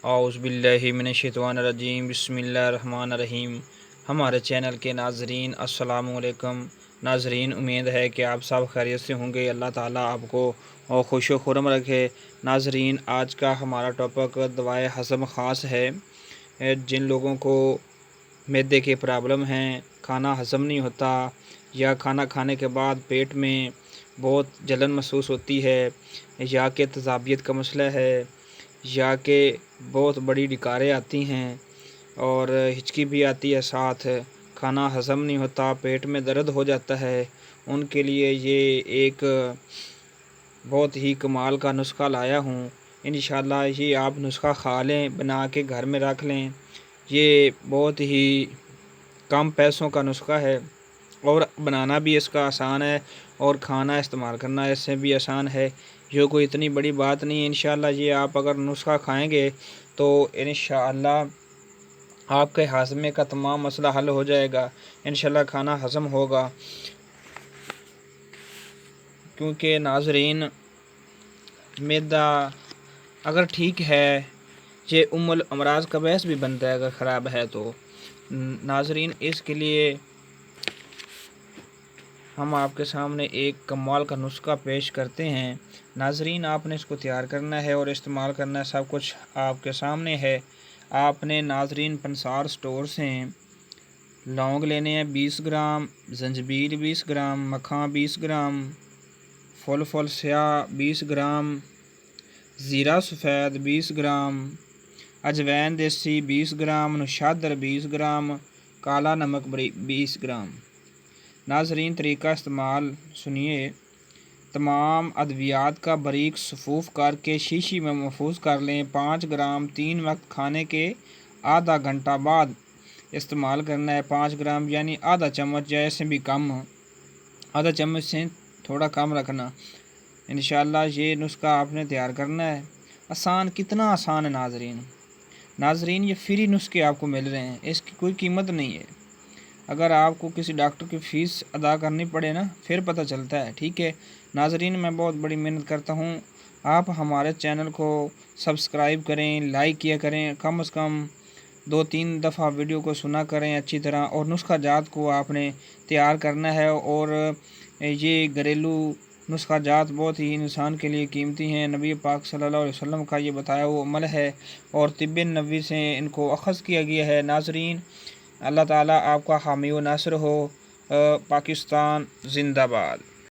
اعوذ باللہ من الشیطان الرجیم، بسم اللہ الرحمن الرحیم۔ ہمارے چینل کے ناظرین السلام علیکم۔ ناظرین، امید ہے کہ آپ سب خیریت سے ہوں گے۔ اللہ تعالیٰ آپ کو خوش و خرم رکھے۔ ناظرین، آج کا ہمارا ٹاپک دوائے ہضم خاص ہے۔ جن لوگوں کو معدے کے پرابلم ہیں، کھانا ہضم نہیں ہوتا، یا کھانا کھانے کے بعد پیٹ میں بہت جلن محسوس ہوتی ہے، یا کہ تیزابیت کا مسئلہ ہے، یا کہ بہت بڑی ڈکاریں آتی ہیں اور ہچکی بھی آتی ہے، ساتھ کھانا ہضم نہیں ہوتا، پیٹ میں درد ہو جاتا ہے، ان کے لیے یہ ایک بہت ہی کمال کا نسخہ لایا ہوں۔ انشاءاللہ یہ آپ نسخہ کھا لیں، بنا کے گھر میں رکھ لیں۔ یہ بہت ہی کم پیسوں کا نسخہ ہے اور بنانا بھی اس کا آسان ہے، اور کھانا استعمال کرنا اس سے بھی آسان ہے۔ یہ کوئی اتنی بڑی بات نہیں ہے۔ انشاءاللہ یہ آپ اگر نسخہ کھائیں گے تو انشاءاللہ آپ کے ہاضمے کا تمام مسئلہ حل ہو جائے گا۔ انشاءاللہ کھانا ہضم ہوگا، کیونکہ ناظرین معدہ اگر ٹھیک ہے، یہ الامراض کا باعث بھی بنتا ہے اگر خراب ہے تو۔ ناظرین، اس کے لیے ہم آپ کے سامنے ایک کمال کا نسخہ پیش کرتے ہیں۔ ناظرین، آپ نے اس کو تیار کرنا ہے اور استعمال کرنا ہے، سب کچھ آپ کے سامنے ہے۔ آپ نے ناظرین پنسار سٹور سے لونگ لینے ہیں 20 گرام، زنجبیل 20 گرام، مکھان 20 گرام، فل سیاہ 20 گرام، زیرہ سفید 20 گرام، اجوین دیسی 20 گرام، نشادر 20 گرام، کالا نمک 20 گرام۔ ناظرین، طریقہ استعمال سنیے۔ تمام ادویات کا باریک صفوف کر کے شیشی میں محفوظ کر لیں۔ 5 گرام 3 وقت کھانے کے آدھا گھنٹہ بعد استعمال کرنا ہے۔ 5 گرام یعنی آدھا چمچ، یا اس سے بھی کم، آدھا چمچ سے تھوڑا کم رکھنا۔ انشاءاللہ یہ نسخہ آپ نے تیار کرنا ہے۔ آسان، کتنا آسان ہے ناظرین، یہ فری نسخے آپ کو مل رہے ہیں، اس کی کوئی قیمت نہیں ہے۔ اگر آپ کو کسی ڈاکٹر کی فیس ادا کرنی پڑے نا، پھر پتہ چلتا ہے، ٹھیک ہے۔ ناظرین، میں بہت بڑی محنت کرتا ہوں، آپ ہمارے چینل کو سبسکرائب کریں، لائک کیا کریں، کم از کم 2-3 دفعہ ویڈیو کو سنا کریں اچھی طرح، اور نسخہ جات کو آپ نے تیار کرنا ہے۔ اور یہ گھریلو نسخہ جات بہت ہی انسان کے لیے قیمتی ہیں۔ نبی پاک صلی اللہ علیہ وسلم کا یہ بتایا وہ عمل ہے، اور طب نبوی سے ان کو اخذ کیا گیا ہے۔ ناظرین، اللہ تعالیٰ آپ کا حامی و ناصر ہو۔ پاکستان زندہ باد۔